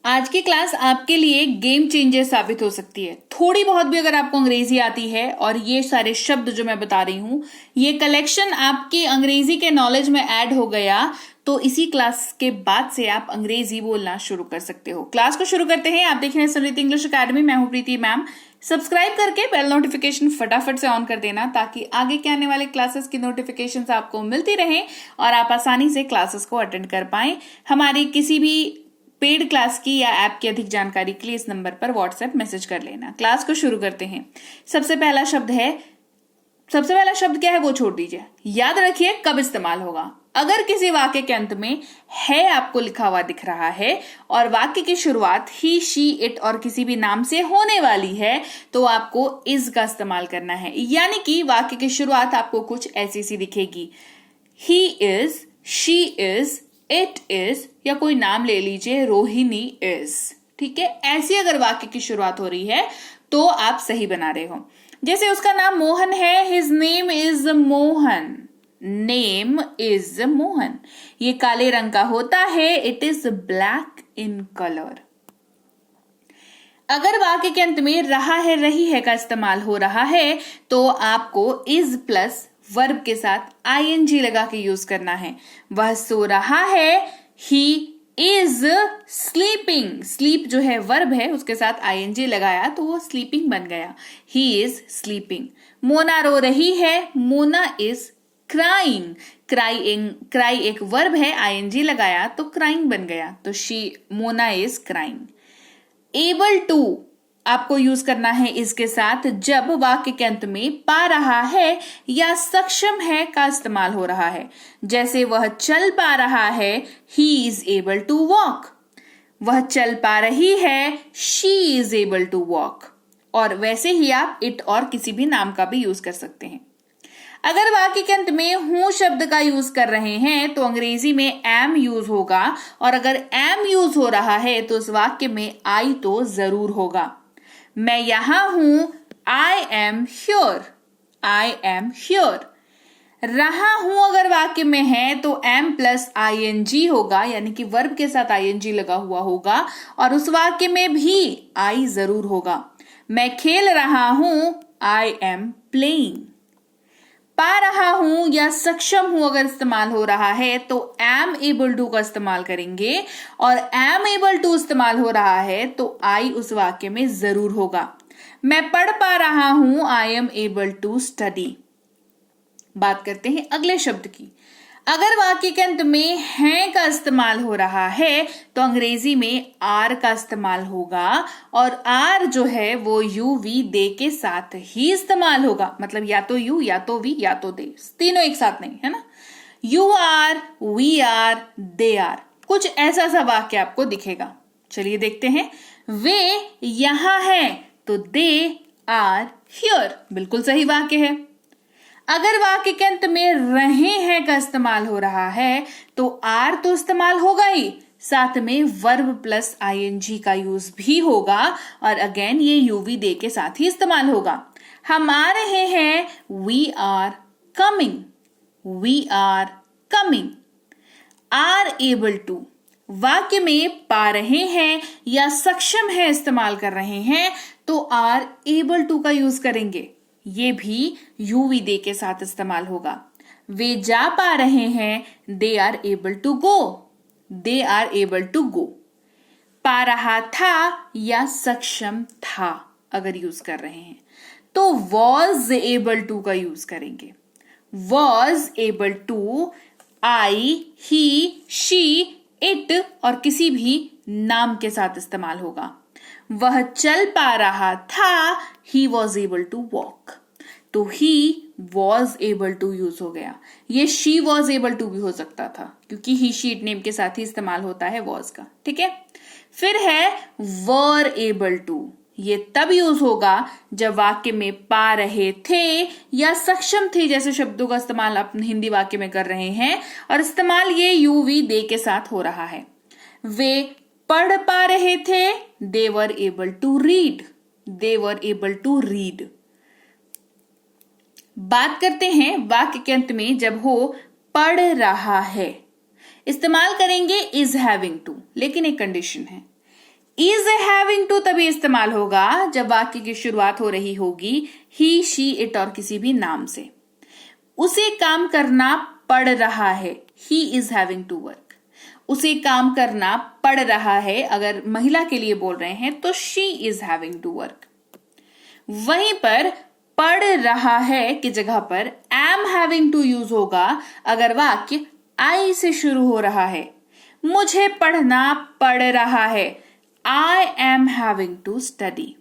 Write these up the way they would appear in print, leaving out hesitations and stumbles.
आज की क्लास आपके लिए गेम चेंजर साबित हो सकती है। थोड़ी बहुत भी अगर आपको अंग्रेजी आती है और ये सारे शब्द जो मैं बता रही हूँ, ये कलेक्शन आपके अंग्रेजी के नॉलेज में ऐड हो गया, तो इसी क्लास के बाद से आप अंग्रेजी बोलना शुरू कर सकते हो। क्लास को शुरू करते हैं। आप देख रहे हैं समृद्धि इंग्लिश अकेडमी। मैं हूँ प्रीति मैम। सब्सक्राइब करके बेल नोटिफिकेशन फटाफट से ऑन कर देना, ताकि आगे के आने वाले क्लासेस की नोटिफिकेशंस आपको मिलती रहें और आप आसानी से क्लासेस को अटेंड कर पाएं। हमारी किसी भी पेड क्लास की या ऐप की अधिक जानकारी के लिए इस नंबर पर व्हाट्सएप मैसेज कर लेना। क्लास को शुरू करते हैं। सबसे पहला शब्द क्या है वो छोड़ दीजिए, याद रखिए कब इस्तेमाल होगा। अगर किसी वाक्य के अंत में है आपको लिखा हुआ दिख रहा है और वाक्य की शुरुआत ही, शी, इट और किसी भी नाम से होने वाली है, तो आपको इज का इस्तेमाल करना है। यानी कि वाक्य की शुरुआत आपको कुछ ऐसी सी दिखेगी, he is, she is, it is, या कोई नाम ले लीजिए, रोहिणी इज। ठीक है, ऐसी अगर वाक्य की शुरुआत हो रही है तो आप सही बना रहे हो। जैसे उसका नाम मोहन है, his name is Mohan, name is Mohan. ये काले रंग का होता है, it is black in colour. अगर वाक्य के अंत में रहा है, रही है का इस्तेमाल हो रहा है, तो आपको इज प्लस वर्ब के साथ आईएनजी लगा के यूज करना है। वह सो रहा है, ही इज स्लीपिंग। स्लीप जो है वर्ब है, उसके साथ आईएनजी लगाया तो वो स्लीपिंग बन गया, ही इज स्लीपिंग। मोना रो रही है, मोना इज क्राइंग। क्राई एक वर्ब है, आईएनजी लगाया तो क्राइंग बन गया, तो Mona is crying. Able to आपको यूज करना है इसके साथ जब वाक्य के अंत में पा रहा है या सक्षम है का इस्तेमाल हो रहा है। जैसे वह चल पा रहा है, he is able to walk. वह चल पा रही है, she is able to walk. और वैसे ही आप इट और किसी भी नाम का भी यूज कर सकते हैं। अगर वाक्य के अंत में हूं शब्द का यूज कर रहे हैं तो अंग्रेजी में एम यूज होगा, और अगर एम यूज हो रहा है तो उस वाक्य में आई तो जरूर होगा। मैं यहां हूं, I am sure, I am sure. रहा हूं अगर वाक्य में है तो एम प्लस आईएनजी होगा, यानी कि वर्ब के साथ आईएनजी लगा हुआ होगा, और उस वाक्य में भी आई जरूर होगा। मैं खेल रहा हूं, आई एम प्लेइंग। पा रहा हूं या सक्षम हूं अगर इस्तेमाल हो रहा है तो एम एबल टू का इस्तेमाल करेंगे, और एम एबल टू इस्तेमाल हो रहा है तो आई उस वाक्य में जरूर होगा। मैं पढ़ पा रहा हूं, I am able to study. बात करते हैं अगले शब्द की। अगर वाक्य के अंत में हैं का इस्तेमाल हो रहा है तो अंग्रेजी में आर का इस्तेमाल होगा, और आर जो है वो यू वी दे के साथ ही इस्तेमाल होगा। मतलब या तो यू, या तो वी, या तो दे, तीनों एक साथ नहीं, है ना। You are, we are, they are, कुछ ऐसा सा वाक्य आपको दिखेगा। चलिए देखते हैं। वे यहां हैं तो दे आर हियर, बिल्कुल सही वाक्य है। अगर वाक्य के अंत में रहे हैं का इस्तेमाल हो रहा है तो आर तो इस्तेमाल होगा ही, साथ में वर्ब प्लस आईएनजी का यूज भी होगा, और अगेन ये यूवी दे के साथ ही इस्तेमाल होगा। हम आ रहे हैं, we are coming, we are coming. Are able to वाक्य में पा रहे हैं या सक्षम है इस्तेमाल कर रहे हैं तो आर एबल टू का यूज करेंगे, ये भी यूवी दे के साथ इस्तेमाल होगा। वे जा पा रहे हैं, they are able to go, they are able to go. पा रहा था या सक्षम था अगर यूज कर रहे हैं तो वॉज एबल टू का यूज करेंगे। Was able to I, he, she, it और किसी भी नाम के साथ इस्तेमाल होगा। वह चल पा रहा था, he was able to walk, तो he was able to use हो गया। ये शी वॉज एबल टू भी हो सकता था, क्योंकि ही, शी, इट नेम के साथ ही इस्तेमाल होता है वॉज का। ठीक है, फिर है वर एबल टू। ये तब यूज होगा जब वाक्य में पा रहे थे या सक्षम थे जैसे शब्दों का इस्तेमाल आप हिंदी वाक्य में कर रहे हैं, और इस्तेमाल ये यूवी दे के साथ हो रहा है। वे पढ़ पा रहे थे, they were able to read, they were able to read. बात करते हैं वाक्य के अंत में जब हो पढ़ रहा है, इस्तेमाल करेंगे इज हैविंग टू, लेकिन एक कंडीशन है, इज हैविंग टू तभी इस्तेमाल होगा जब वाक्य की शुरुआत हो रही होगी ही, शी, इट और किसी भी नाम से। उसे काम करना पड़ रहा है, he is having to work. उसे काम करना पड़ रहा है, अगर महिला के लिए बोल रहे हैं तो she is having to work. वहीं पर पढ़ रहा है की जगह पर एम हैविंग टू यूज होगा अगर वाक्य आई से शुरू हो रहा है। मुझे पढ़ना पड़ रहा है, I am having to study.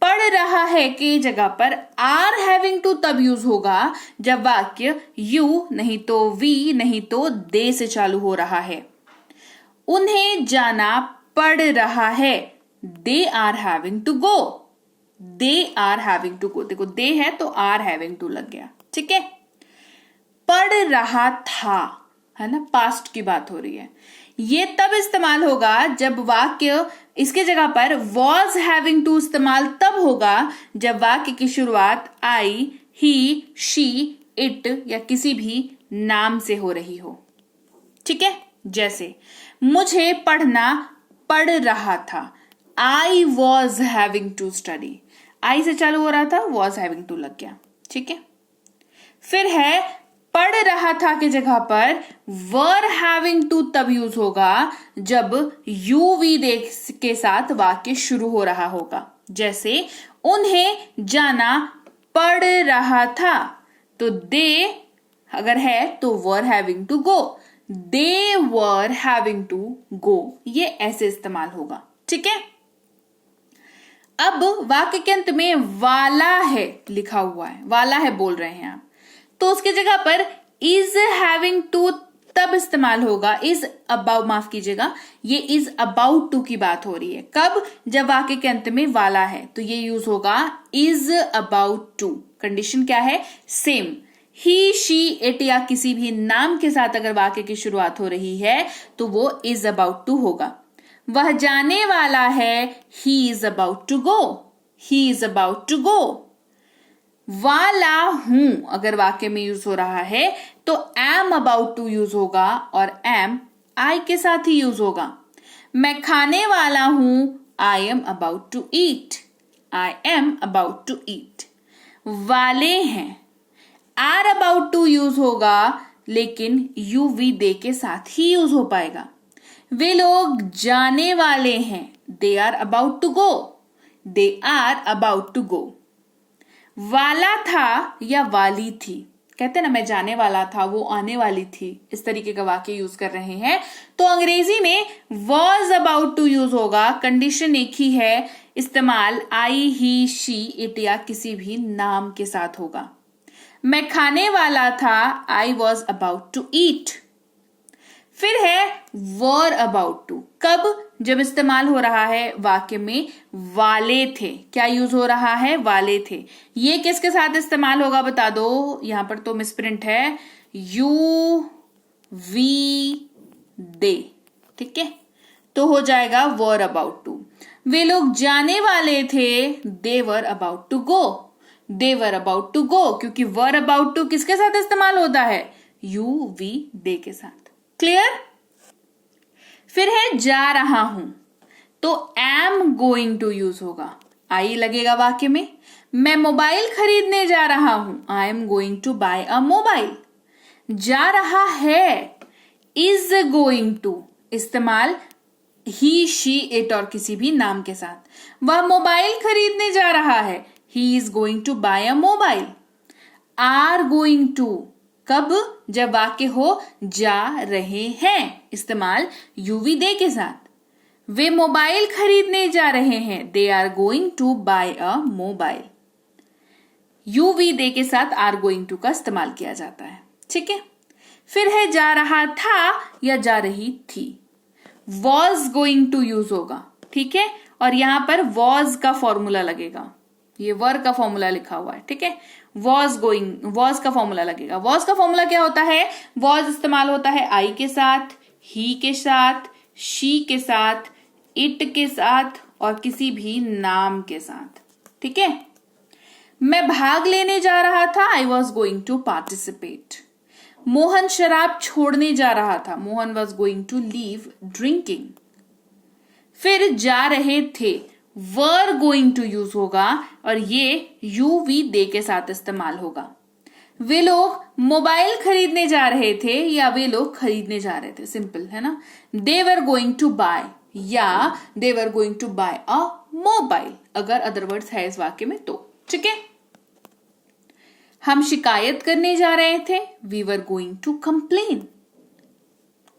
पढ़ रहा है की जगह पर आर हैविंग टू तब यूज होगा जब वाक्य यू नहीं तो वी नहीं तो दे से चालू हो रहा है। उन्हें जाना पड़ रहा है, they are having to go. They are having to go, देखो दे है तो आर हैविंग टू लग गया, ठीक है। पढ़ रहा था, है ना, पास्ट की बात हो रही है। ये तब इस्तेमाल होगा जब वाक्य, इसके जगह पर वॉज हैविंग टू इस्तेमाल तब होगा जब वाक्य की शुरुआत आई, ही, शी, इट या किसी भी नाम से हो रही हो, ठीक है। जैसे मुझे पढ़ना पड़ रहा था, I was having to study. I से चालू हो रहा था, वॉज हैविंग टू लग गया, ठीक है। फिर है पढ़ रहा था की जगह पर वर हैविंग टू तब यूज होगा जब यू वी दे के साथ वाक्य शुरू हो रहा होगा। जैसे उन्हें जाना पड़ रहा था, तो दे अगर है तो were having to go, they were having to go, ये ऐसे इस्तेमाल होगा, ठीक है। अब वाक्य के अंत में वाला है लिखा हुआ है, वाला है बोल रहे हैं आप, तो उसकी जगह पर इज हैविंग टू तब इस्तेमाल होगा, इज अबाउट, माफ कीजिएगा, ये इज अबाउट टू की बात हो रही है। कब? जब वाक्य के अंत में वाला है तो ये यूज होगा इज अबाउट टू। कंडीशन क्या है? सेम। ही, शी, इट या किसी भी नाम के साथ अगर वाक्य की शुरुआत हो रही है तो वो इज अबाउट टू होगा। वह जाने वाला है, he is about to go, he is about to go. वाला हूं अगर वाक्य में यूज हो रहा है तो एम अबाउट टू यूज होगा और एम आई के साथ ही यूज होगा। मैं खाने वाला हूं, I am about to eat, I am about to eat. वाले हैं, आर अबाउट टू यूज होगा लेकिन यू वी दे के साथ ही यूज हो पाएगा। वे लोग जाने वाले हैं, they are about to go, they are about to go. वाला था या वाली थी, कहते ना मैं जाने वाला था, वो आने वाली थी, इस तरीके का वाक्य यूज कर रहे हैं तो अंग्रेजी में वॉज अबाउट टू यूज होगा। कंडीशन एक ही है, इस्तेमाल आई, ही, शी, इट या किसी भी नाम के साथ होगा। मैं खाने वाला था, I was about to eat. फिर है वर अबाउट टू, कब? जब इस्तेमाल हो रहा है वाक्य में वाले थे। क्या यूज हो रहा है? वाले थे। ये किसके साथ इस्तेमाल होगा बता दो, यहां पर तो मिसप्रिंट है, यू वी दे, ठीक है, तो हो जाएगा वर अबाउट टू। वे लोग जाने वाले थे, they were about to go, they were about to go, क्योंकि वर अबाउट टू किसके साथ इस्तेमाल होता है? यू वी दे के साथ। क्लियर? फिर है जा रहा हूं तो एम गोइंग टू यूज होगा, आई लगेगा वाक्य में। मैं मोबाइल खरीदने जा रहा हूं, I am going to buy a mobile. जा रहा है, इज गोइंग टू, इस्तेमाल ही, शी, इट और किसी भी नाम के साथ। वह मोबाइल खरीदने जा रहा है, he is going to buy a mobile. Are going to, कब? जब वाक्य हो जा रहे हैं, इस्तेमाल यूवी दे के साथ। वे मोबाइल खरीदने जा रहे हैं, they are going to buy a mobile. यूवी दे के साथ आर गोइंग टू का इस्तेमाल किया जाता है, ठीक है। फिर है जा रहा था या जा रही थी, वॉज गोइंग टू यूज होगा, ठीक है, और यहां पर वॉज का फॉर्मूला लगेगा, ये वर का फॉर्मूला लिखा हुआ है, ठीक है। वॉज गोइंग, वॉज का फॉर्मूला लगेगा। वॉज का फॉर्मूला क्या होता है? वॉज इस्तेमाल होता है आई के साथ, ही के साथ, शी के साथ, इट के साथ और किसी भी नाम के साथ, ठीक है। मैं भाग लेने जा रहा था, I was going to participate. Mohan शराब छोड़ने जा रहा था, Mohan was going to leave drinking. फिर जा रहे थे, वर गोइंग टू यूज होगा और ये यू वी दे के साथ इस्तेमाल होगा। वे लोग मोबाइल खरीदने जा रहे थे या वे लोग खरीदने जा रहे थे, सिंपल है ना। They were going to buy या they were going to buy a mobile, अगर अदर वर्ड्स है इस वाक्य में तो, ठीक है। हम शिकायत करने जा रहे थे, we were going to complain.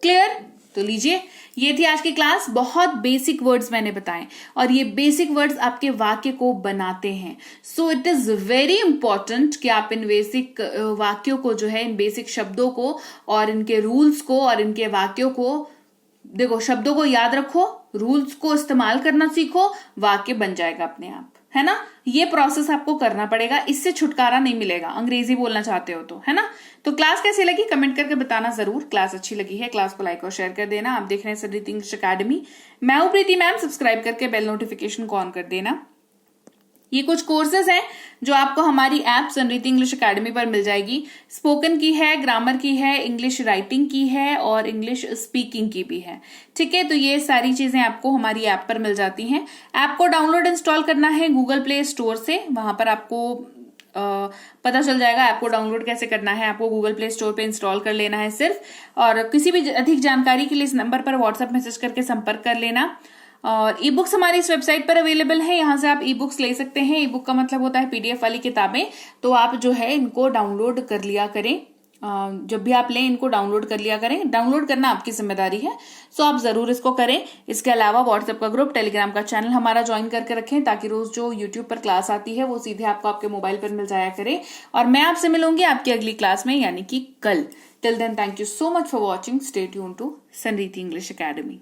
Clear? तो लीजिए, ये थी आज की क्लास। बहुत बेसिक वर्ड्स मैंने बताए और ये बेसिक वर्ड्स आपके वाक्य को बनाते हैं। So it is very important कि आप इन बेसिक वाक्यों को जो है, इन बेसिक शब्दों को और इनके रूल्स को और इनके वाक्यों को देखो, शब्दों को याद रखो, रूल्स को इस्तेमाल करना सीखो, वाक्य बन जाएगा अपने आप, है ना। ये प्रोसेस आपको करना पड़ेगा, इससे छुटकारा नहीं मिलेगा अंग्रेजी बोलना चाहते हो तो, है ना। तो क्लास कैसी लगी कमेंट करके बताना जरूर। क्लास अच्छी लगी है, क्लास को लाइक और शेयर कर देना। आप देख रहे हैं संरीति इंग्लिश अकेडमी, मैं हूं प्रीति मैम। सब्सक्राइब करके बेल नोटिफिकेशन को ऑन कर देना। ये कुछ कोर्सेज हैं जो आपको हमारी ऐप संरीति इंग्लिश अकेडमी पर मिल जाएगी। स्पोकन की है, ग्रामर की है, इंग्लिश राइटिंग की है और इंग्लिश स्पीकिंग की भी है, ठीक है। तो ये सारी चीजें आपको हमारी ऐप पर मिल जाती हैं। ऐप को डाउनलोड इंस्टॉल करना है गूगल प्ले स्टोर से, वहां पर आपको पता चल जाएगा ऐप को डाउनलोड कैसे करना है। आपको गूगल प्ले स्टोर पे इंस्टॉल कर लेना है सिर्फ, और किसी भी अधिक जानकारी के लिए इस नंबर पर व्हाट्सएप मैसेज करके संपर्क कर लेना। और ई बुक्स हमारी इस वेबसाइट पर अवेलेबल है, यहाँ से आप ई बुक्स ले सकते हैं। ई बुक का मतलब होता है पीडीएफ वाली किताबें, तो आप जो है इनको डाउनलोड कर लिया करें। जब भी आप लें इनको डाउनलोड कर लिया करें, डाउनलोड करना आपकी जिम्मेदारी है, सो आप जरूर इसको करें। इसके अलावा व्हाट्सएप का ग्रुप, टेलीग्राम का चैनल हमारा ज्वाइन करके रखें, ताकि रोज जो यूट्यूब पर क्लास आती है वो सीधे आपको आपके मोबाइल पर मिल जाया करे। और मैं आपसे मिलूंगी आपकी अगली क्लास में, यानी कि कल। Till then, thank you so much for watching. Stay tuned to Sanriti English academy.